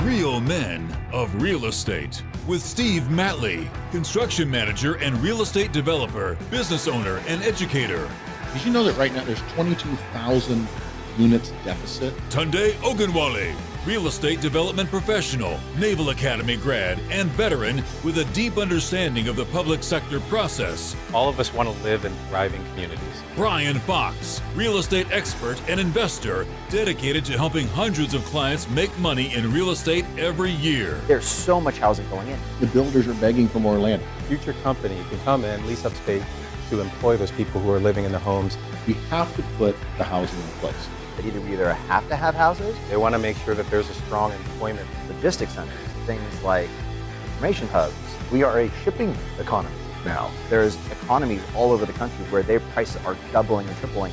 Real Men of Real Estate with Steve Matley, construction manager and real estate developer, business owner, and educator. Did you know that right now there's 22,000 units deficit? Tunde Ogunwole, real estate development professional, Naval Academy grad, and veteran with a deep understanding of the public sector process. All of us want to live in thriving communities. Brian Fox, real estate expert and investor, dedicated to helping hundreds of clients make money in real estate every year. There's so much housing going in. The builders are begging for more land. Future company can come in, lease up space to employ those people who are living in the homes. We have to put the housing in place. That we either have to have houses, They want to make sure that there's a strong employment. logistics centers, things like information hubs. We are a shipping economy now. There's economies all over the country where their prices are doubling and tripling.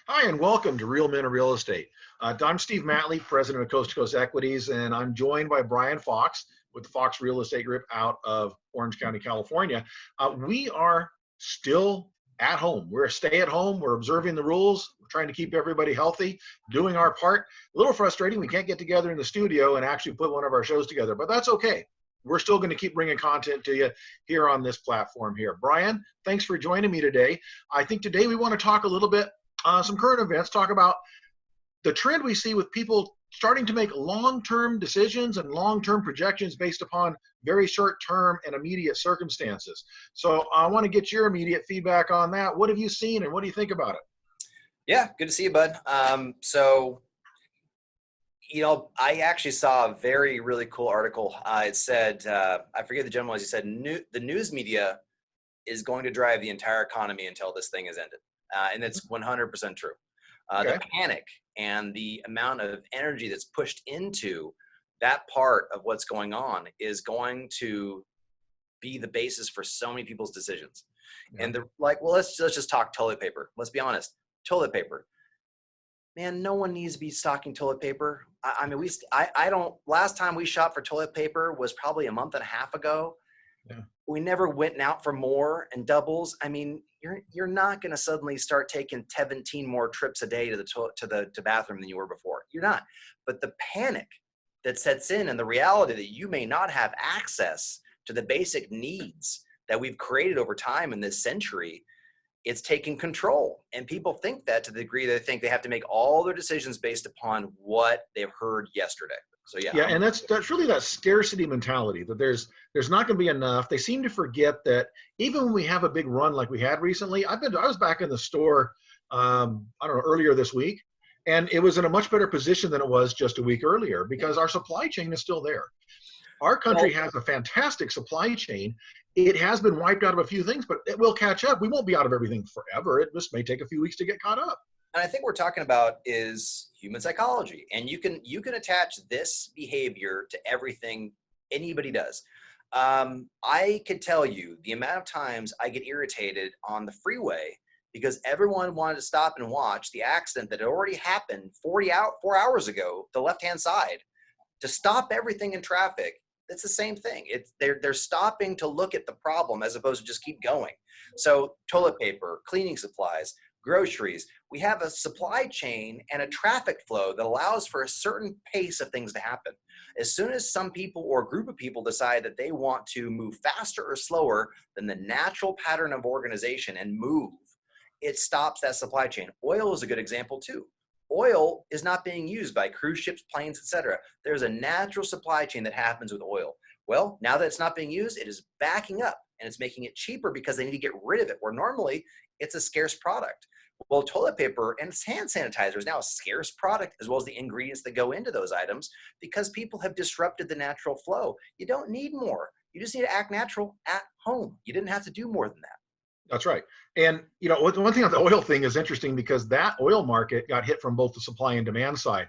Hi, and welcome to Real Men of Real Estate. I'm Steve Matley, president of Coast to Coast Equities, and I'm joined by Brian Fox with the Fox Real Estate Group out of Orange County, California. We are still at home. We're a stay at home. We're observing the rules. We're trying to keep everybody healthy, doing our part. A little frustrating. We can't get together in the studio and actually put one of our shows together, but that's okay. We're still going to keep bringing content to you here on this platform here. Brian, thanks for joining me today. I think today we want to talk a little bit, some current events, talk about the trend we see with people starting to make long-term decisions and long-term projections based upon very short-term and immediate circumstances. So I want to get your immediate feedback on that. What have you seen and what do you think about it? Yeah, good to see you, bud. I actually saw a really cool article. It said, I forget the gentleman, he said, the news media is going to drive the entire economy until this thing is ended. And it's 100% true. Okay. The panic and the amount of energy that's pushed into that part of what's going on is going to be the basis for so many people's decisions. Yeah. And let's just talk toilet paper. Let's be honest. Toilet paper. Man, no one needs to be stocking toilet paper. Last time we shopped for toilet paper was probably a month and a half ago. Yeah. We never went out for more and doubles. I mean, you're not going to suddenly start taking 17 more trips a day to the bathroom than you were before. You're not. But the panic that sets in and the reality that you may not have access to the basic needs that we've created over time in this century, it's taking control. And people think that to the degree they think they have to make all their decisions based upon what they've heard yesterday. So yeah, and that's really that scarcity mentality that there's not going to be enough. They seem to forget that even when we have a big run like we had recently, I was back in the store, earlier this week, and it was in a much better position than it was just a week earlier because our supply chain is still there. Our country has a fantastic supply chain. It has been wiped out of a few things, but it will catch up. We won't be out of everything forever. It just may take a few weeks to get caught up. And I think what we're talking about is human psychology. And you can attach this behavior to everything anybody does. I could tell you the amount of times I get irritated on the freeway because everyone wanted to stop and watch the accident that had already happened 4 hours ago, the left-hand side, to stop everything in traffic. It's the same thing. They're stopping to look at the problem as opposed to just keep going. So toilet paper, cleaning supplies, groceries, we have a supply chain and a traffic flow that allows for a certain pace of things to happen. As soon as some people or a group of people decide that they want to move faster or slower than the natural pattern of organization and move, it stops that supply chain. Oil is a good example too. Oil is not being used by cruise ships, planes, etc. There's a natural supply chain that happens with oil. Well, now that it's not being used, it is backing up and it's making it cheaper because they need to get rid of it, where normally it's a scarce product. Well, toilet paper and hand sanitizer is now a scarce product, as well as the ingredients that go into those items, because people have disrupted the natural flow. You don't need more. You just need to act natural at home. You didn't have to do more than that. That's right. And, one thing on the oil thing is interesting because that oil market got hit from both the supply and demand side.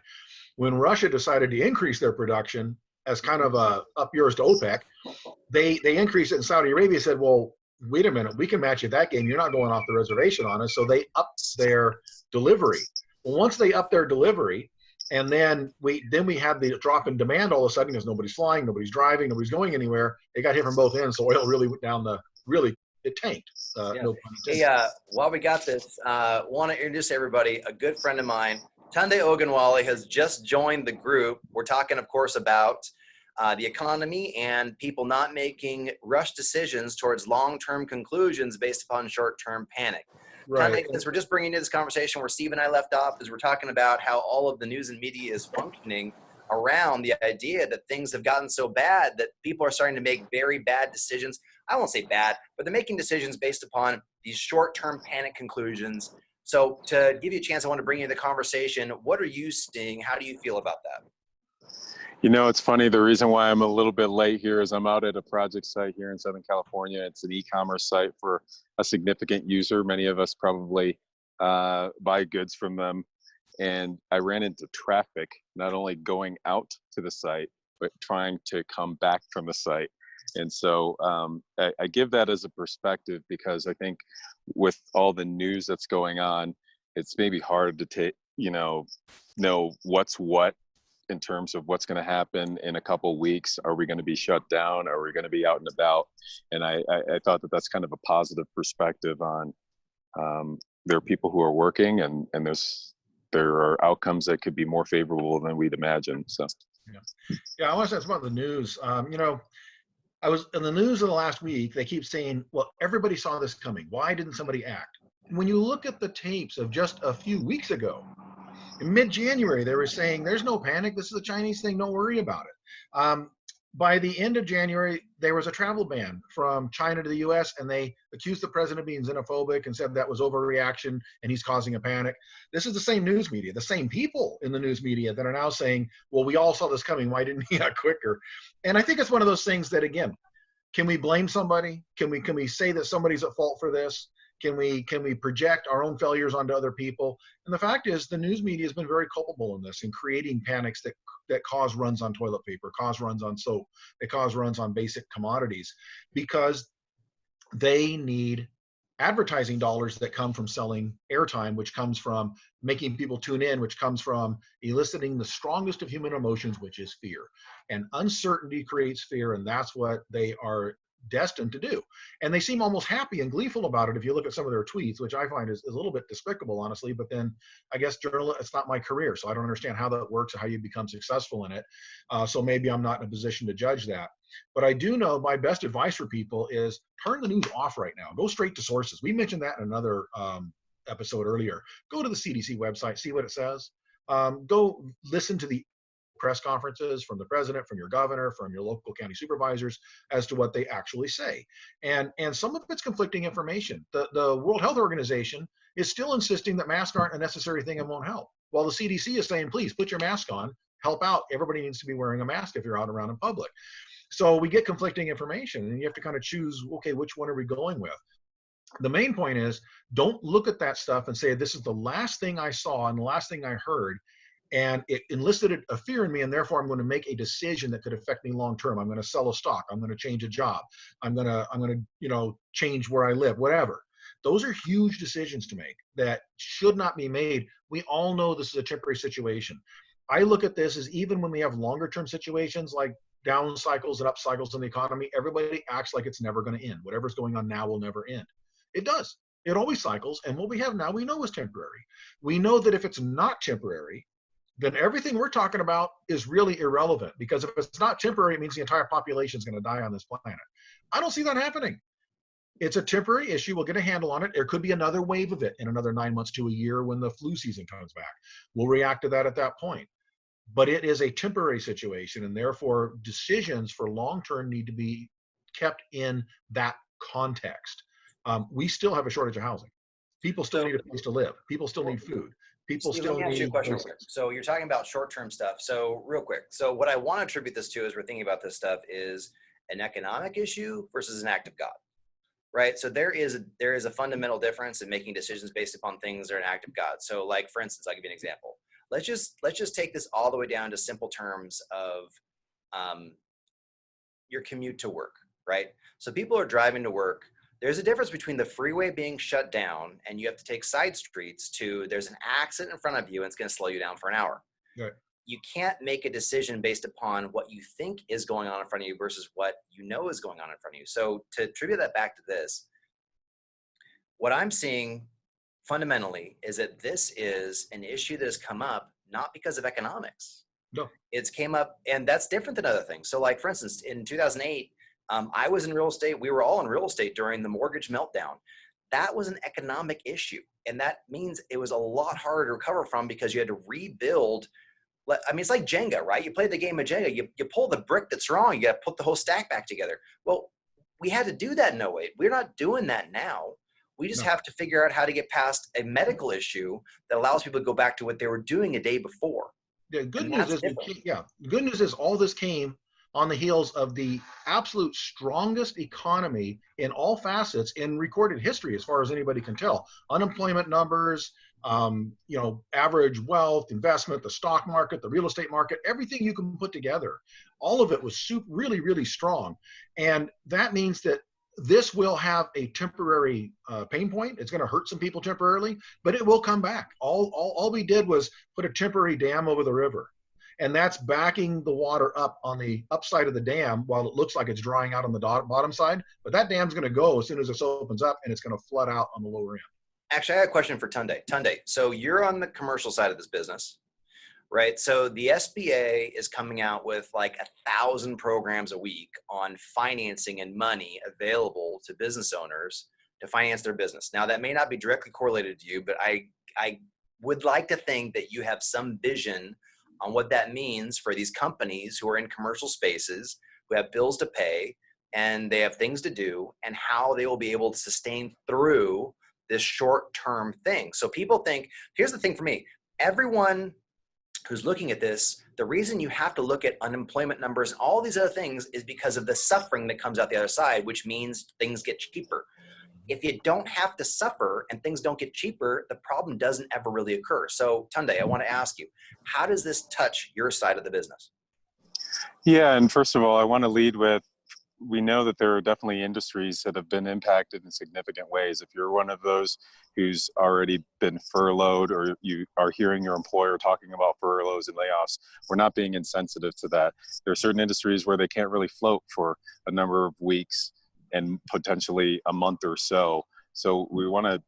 When Russia decided to increase their production as kind of up yours to OPEC, they increased it, and Saudi Arabia said, well, wait a minute, we can match you that game. You're not going off the reservation on us. So they upped their delivery. Well, once they upped their delivery, and then we had the drop in demand all of a sudden because nobody's flying, nobody's driving, nobody's going anywhere. It got hit from both ends. So oil really went down really it tanked. Yeah. No pun Hey, intended. while we got this, want to introduce everybody. A good friend of mine, Tunde Ogunwole, has just joined the group. We're talking, of course, about the economy and people not making rush decisions towards long-term conclusions based upon short-term panic. Right. Tunde, since we're just bringing into this conversation where Steve and I left off, is we're talking about how all of the news and media is functioning around the idea that things have gotten so bad that people are starting to make very bad decisions. I won't say bad, but they're making decisions based upon these short-term panic conclusions. So to give you a chance, I want to bring you into the conversation. What are you seeing? How do you feel about that? You know, it's funny. The reason why I'm a little bit late here is I'm out at a project site here in Southern California. It's an e-commerce site for a significant user. Many of us probably buy goods from them. And I ran into traffic, not only going out to the site, but trying to come back from the site. And so I give that as a perspective because I think with all the news that's going on, it's maybe hard to know what's what in terms of what's going to happen in a couple weeks. Are we going to be shut down? Are we going to be out and about? And I thought that that's kind of a positive perspective on there are people who are working and there are outcomes that could be more favorable than we'd imagine. So, yeah, I want to say about the news. I was in the news of the last week. They keep saying, well, everybody saw this coming. Why didn't somebody act? And when you look at the tapes of just a few weeks ago, in mid-January, they were saying, there's no panic. This is a Chinese thing. Don't worry about it. By the end of January, there was a travel ban from China to the U.S., and they accused the president of being xenophobic and said that was overreaction and he's causing a panic. This is the same news media, the same people in the news media that are now saying, well, we all saw this coming. Why didn't he act quicker? And I think it's one of those things that, again, can we blame somebody? Can we say that somebody's at fault for this? Can we project our own failures onto other people? And the fact is, the news media has been very culpable in this, in creating panics that cause runs on toilet paper, cause runs on soap, that cause runs on basic commodities, because they need advertising dollars that come from selling airtime, which comes from making people tune in, which comes from eliciting the strongest of human emotions, which is fear. And uncertainty creates fear, and that's what they are destined to do. And they seem almost happy and gleeful about it if you look at some of their tweets, which I find is a little bit despicable, honestly. But then I guess it's not my career, so I don't understand how that works or how you become successful in it. So maybe I'm not in a position to judge that. But I do know my best advice for people is turn the news off right now. Go straight to sources. We mentioned that in another episode earlier. Go to the CDC website, see what it says. Go listen to the press conferences from the president, from your governor, from your local county supervisors as to what they actually say. And some of it's conflicting information. The World Health Organization is still insisting that masks aren't a necessary thing and won't help, while the CDC is saying, please put your mask on, help out. Everybody needs to be wearing a mask if you're out around in public. So we get conflicting information, and you have to kind of choose, okay, which one are we going with? The main point is, don't look at that stuff and say, this is the last thing I saw and the last thing I heard, and it enlisted a fear in me, and therefore I'm going to make a decision that could affect me long term. I'm going to sell a stock. I'm going to change a job. I'm going to change where I live, whatever. Those are huge decisions to make that should not be made. We all know this is a temporary situation. I look at this as, even when we have longer term situations like down cycles and up cycles in the economy, everybody acts like it's never going to end. Whatever's going on now will never end. It does. It always cycles. And what we have now, we know is temporary. We know that if it's not temporary, then everything we're talking about is really irrelevant, because if it's not temporary, it means the entire population is going to die on this planet. I don't see that happening. It's a temporary issue. We'll get a handle on it. There could be another wave of it in another 9 months to a year when the flu season comes back. We'll react to that at that point. But it is a temporary situation, and therefore decisions for long-term need to be kept in that context. We still have a shortage of housing. People still need a place to live. People still need food. People Steve, still let me ask you a need question real quick. So you're talking about short-term stuff. So real quick. So what I want to attribute this to, as we're thinking about this stuff, is an economic issue versus an act of God, right? So there is a fundamental difference in making decisions based upon things that are an act of God. So, like, for instance, I'll give you an example. Let's just take this all the way down to simple terms of your commute to work, right? So people are driving to work. There's a difference between the freeway being shut down and you have to take side streets to, there's an accident in front of you and it's going to slow you down for an hour. Right. You can't make a decision based upon what you think is going on in front of you versus what you know is going on in front of you. So to attribute that back to this, what I'm seeing fundamentally is that this is an issue that has come up not because of economics. No. It's came up, and that's different than other things. So like, for instance, in 2008, I was in real estate. We were all in real estate during the mortgage meltdown. That was an economic issue. And that means it was a lot harder to recover from because you had to rebuild. I mean, it's like Jenga, right? You play the game of Jenga. You pull the brick that's wrong. You got to put the whole stack back together. Well, we had to do that in 08. We're not doing that now. We just have to figure out how to get past a medical issue that allows people to go back to what they were doing a day before. The good news is, the good news is all this came on the heels of the absolute strongest economy in all facets in recorded history, as far as anybody can tell. Unemployment numbers, average wealth, investment, the stock market, the real estate market, everything you can put together. All of it was really, really strong. And that means that this will have a temporary pain point. It's going to hurt some people temporarily, but it will come back. All we did was put a temporary dam over the river. And that's backing the water up on the upside of the dam while it looks like it's drying out on the bottom side. But that dam's going to go as soon as this opens up, and it's going to flood out on the lower end. Actually, I have a question for Tunde. Tunde, so you're on the commercial side of this business, right? So the SBA is coming out with like 1,000 programs a week on financing and money available to business owners to finance their business. Now, that may not be directly correlated to you, but I would like to think that you have some vision on what that means for these companies who are in commercial spaces, who have bills to pay, and they have things to do, and how they will be able to sustain through this short-term thing. So people think, here's the thing for me, everyone who's looking at this, the reason you have to look at unemployment numbers and all these other things is because of the suffering that comes out the other side, which means things get cheaper. If you don't have to suffer and things don't get cheaper, the problem doesn't ever really occur. So Tunde, I want to ask you, how does this touch your side of the business? Yeah, and first of all, I want to lead with, we know that there are definitely industries that have been impacted in significant ways. If you're one of those who's already been furloughed, or you are hearing your employer talking about furloughs and layoffs, we're not being insensitive to that. There are certain industries where they can't really float for a number of weeks and potentially a month or so. So we want to,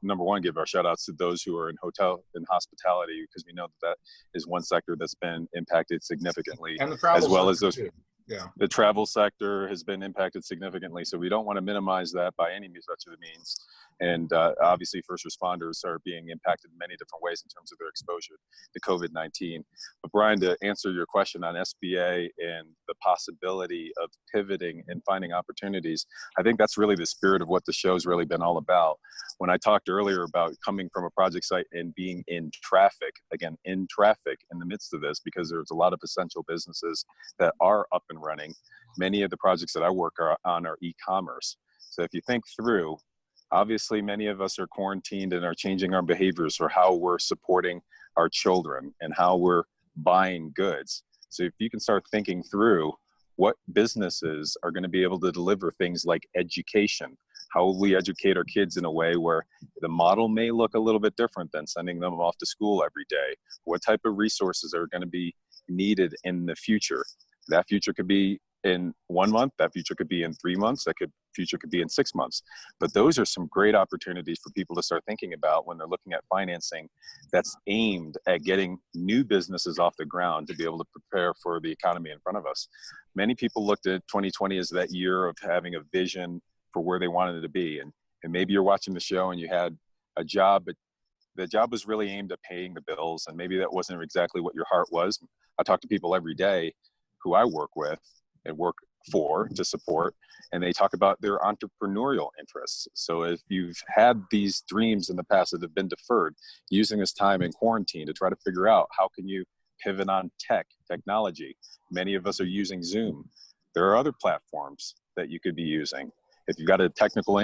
number one, give our shout outs to those who are in hotel and hospitality, because we know that is one sector that's been impacted significantly, and the travel as well as those. Too. Yeah. The travel sector has been impacted significantly, so we don't want to minimize that by any such of means. And obviously, first responders are being impacted in many different ways in terms of their exposure to COVID-19. But Brian, to answer your question on SBA and the possibility of pivoting and finding opportunities, I think that's really the spirit of what the show's really been all about. When I talked earlier about coming from a project site and being in traffic, again, in traffic in the midst of this, because there's a lot of essential businesses that are up and running. Many of the projects that I work on are e-commerce. So if you think through, obviously, many of us are quarantined and are changing our behaviors for how we're supporting our children and how we're buying goods. So if you can start thinking through what businesses are going to be able to deliver things like education, how will we educate our kids in a way where the model may look a little bit different than sending them off to school every day? What type of resources are going to be needed in the future? That future could be in 1 month, that future could be in 3 months, future could be in 6 months. But those are some great opportunities for people to start thinking about when they're looking at financing that's aimed at getting new businesses off the ground to be able to prepare for the economy in front of us. Many people looked at 2020 as that year of having a vision for where they wanted it to be. And maybe you're watching the show and you had a job, but the job was really aimed at paying the bills, and maybe that wasn't exactly what your heart was. I talk to people every day who I work with and work for to support, and they talk about their entrepreneurial interests. So if you've had these dreams in the past that have been deferred, using this time in quarantine to try to figure out how can you pivot on technology. Many of us are using Zoom. There are other platforms that you could be using. If you've got a technical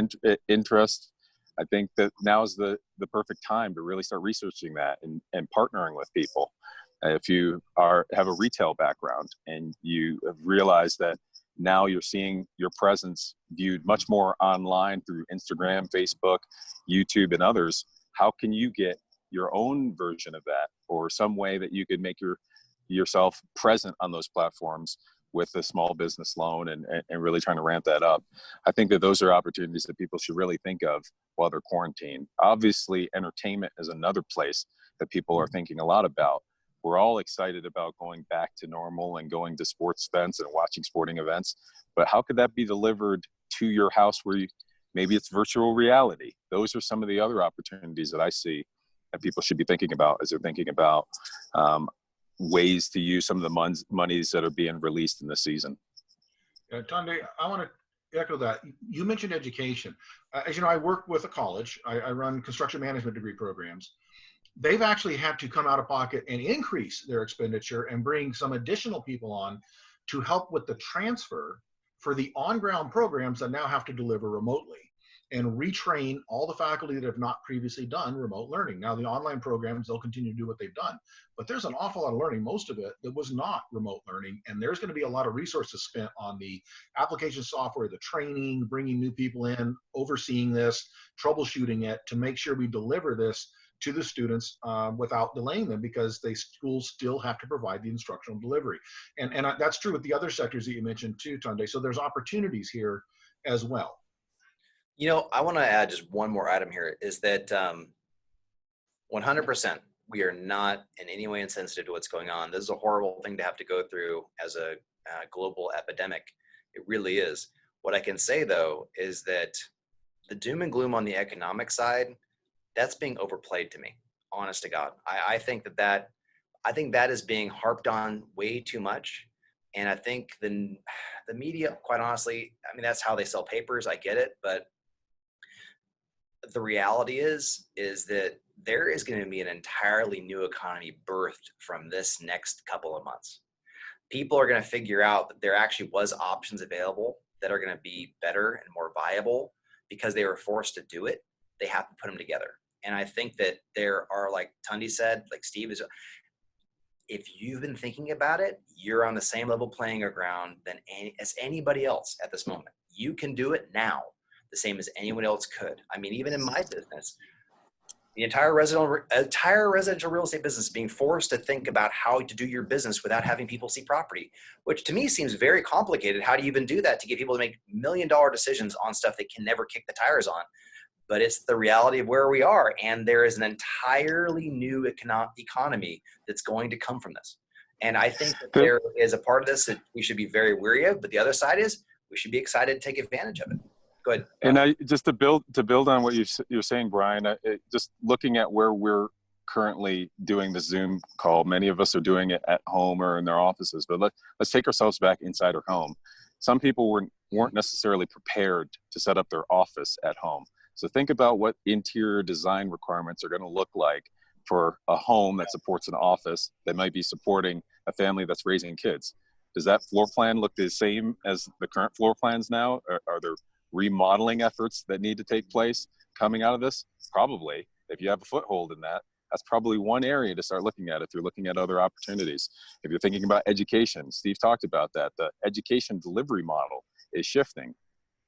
interest, I think that now is the perfect time to really start researching that and partnering with people. If you have a retail background and you have realized that now you're seeing your presence viewed much more online through Instagram, Facebook, YouTube, and others, how can you get your own version of that, or some way that you could make yourself present on those platforms with a small business loan and really trying to ramp that up? I think that those are opportunities that people should really think of while they're quarantined. Obviously, entertainment is another place that people are thinking a lot about. We're all excited about going back to normal and going to sports events and watching sporting events, but how could that be delivered to your house where maybe it's virtual reality? Those are some of the other opportunities that I see that people should be thinking about as they're thinking about ways to use some of the monies that are being released in this season. Tunde, I want to echo that. You mentioned education. As you know, I work with a college. I run construction management degree programs. They've actually had to come out of pocket and increase their expenditure and bring some additional people on to help with the transfer for the on-ground programs that now have to deliver remotely and retrain all the faculty that have not previously done remote learning. Now, the online programs, they'll continue to do what they've done, but there's an awful lot of learning, most of it that was not remote learning, and there's going to be a lot of resources spent on the application software, the training, bringing new people in, overseeing this, troubleshooting it to make sure we deliver this to the students without delaying them, because schools still have to provide the instructional delivery. And that's true with the other sectors that you mentioned too, Tunde. So there's opportunities here as well. You know, I want to add just one more item here, is that 100%, we are not in any way insensitive to what's going on. This is a horrible thing to have to go through as a global epidemic. It really is. What I can say, though, is that the doom and gloom on the economic side, that's being overplayed to me, honest to God. I think that is being harped on way too much. And I think the media, quite honestly, I mean, that's how they sell papers. I get it. But the reality is that there is going to be an entirely new economy birthed from this next couple of months. People are going to figure out that there actually was options available that are going to be better and more viable because they were forced to do it. They have to put them together. And I think that there are, like Tunde said, like Steve is, if you've been thinking about it, you're on the same level playing ground as anybody else at this moment. You can do it now, the same as anyone else could. I mean, even in my business, the entire residential real estate business is being forced to think about how to do your business without having people see property, which to me seems very complicated. How do you even do that to get people to make $1 million decisions on stuff they can never kick the tires on? But it's the reality of where we are. And there is an entirely new economy that's going to come from this. And I think that there is a part of this that we should be very wary of, but the other side is we should be excited to take advantage of it. Go ahead. And just to build on what you're saying, Brian, just looking at where we're currently doing the Zoom call, many of us are doing it at home or in their offices, but let's take ourselves back inside our home. Some people weren't necessarily prepared to set up their office at home. So think about what interior design requirements are going to look like for a home that supports an office that might be supporting a family that's raising kids. Does that floor plan look the same as the current floor plans now? Are there remodeling efforts that need to take place coming out of this? Probably. If you have a foothold in that, that's probably one area to start looking at if you're looking at other opportunities. If you're thinking about education, Steve talked about that. The education delivery model is shifting.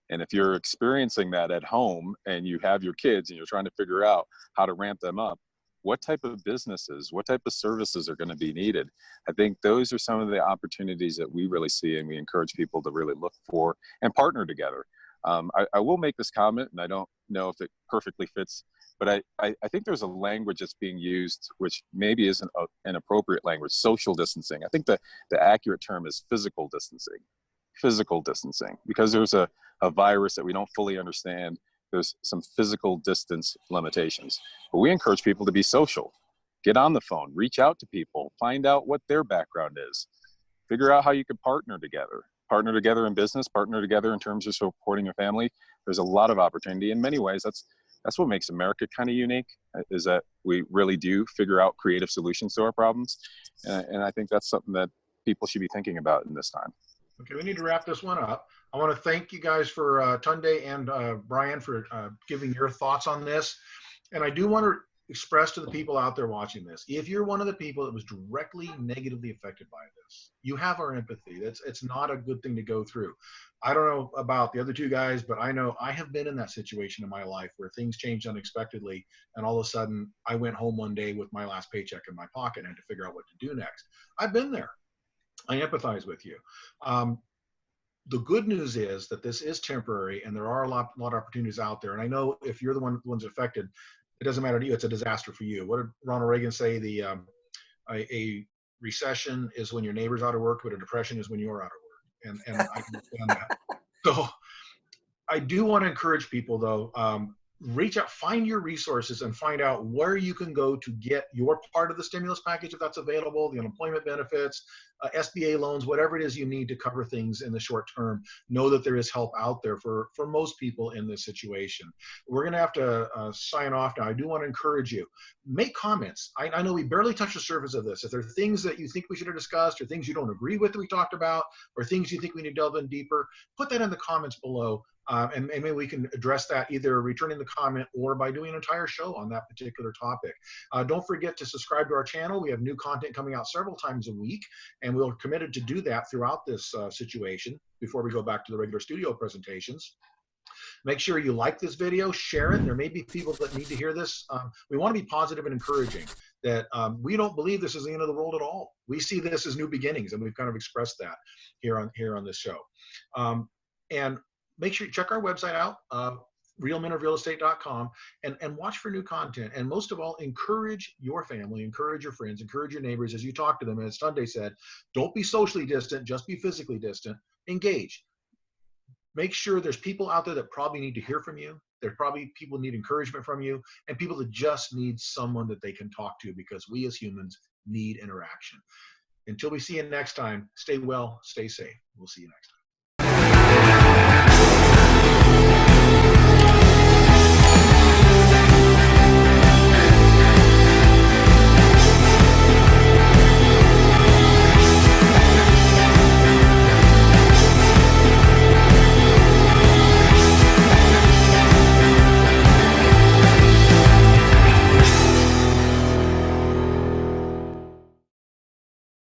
And if you're experiencing that at home and you have your kids and you're trying to figure out how to ramp them up, what type of businesses, what type of services are going to be needed? I think those are some of the opportunities that we really see, and we encourage people to really look for and partner together. I will make this comment, and I don't know if it perfectly fits, but I think there's a language that's being used which maybe isn't an appropriate language, social distancing. I think the accurate term is physical distancing, because there's a virus that we don't fully understand. There's some physical distance limitations, but we encourage people to be social. Get on the phone, reach out to people, find out what their background is, figure out how you could partner together in business, partner together in terms of supporting your family. There's a lot of opportunity. In many ways, that's what makes America kind of unique, is that we really do figure out creative solutions to our problems. And I think that's something that people should be thinking about in this time. Okay, we need to wrap this one up. I want to thank you guys for Tunde and Brian for giving your thoughts on this. And I do want to express to the people out there watching this, if you're one of the people that was directly negatively affected by this, you have our empathy. It's not a good thing to go through. I don't know about the other two guys, but I know I have been in that situation in my life where things changed unexpectedly, and all of a sudden I went home one day with my last paycheck in my pocket and had to figure out what to do next. I've been there. I empathize with you. the good news is that this is temporary, and there are a lot of opportunities out there. And I know if you're the ones affected, it doesn't matter to you. It's a disaster for you. What did Ronald Reagan say? A recession is when your neighbor's out of work, but a depression is when you're out of work. And I understand that. So I do want to encourage people, though, reach out, find your resources, and find out where you can go to get your part of the stimulus package if that's available, the unemployment benefits, SBA loans, whatever it is you need to cover things in the short term. Know that there is help out there for most people in this situation. We're going to have to sign off now. I do want to encourage you. Make comments. I know we barely touched the surface of this. If there are things that you think we should have discussed, or things you don't agree with that we talked about, or things you think we need to delve in deeper, put that in the comments below. And maybe we can address that either returning the comment or by doing an entire show on that particular topic. Don't forget to subscribe to our channel. We have new content coming out several times a week, and we're committed to do that throughout this situation before we go back to the regular studio presentations. Make sure you like this video, share it. There may be people that need to hear this. We want to be positive and encouraging, that we don't believe this is the end of the world at all. We see this as new beginnings, and we've kind of expressed that here on this show. And make sure you check our website out, realmenofrealestate.com, and watch for new content. And most of all, encourage your family, encourage your friends, encourage your neighbors as you talk to them. And as Tunde said, don't be socially distant, just be physically distant. Engage. Make sure there's people out there that probably need to hear from you. There's probably people need encouragement from you, and people that just need someone that they can talk to, because we as humans need interaction. Until we see you next time, stay well, stay safe. We'll see you next time.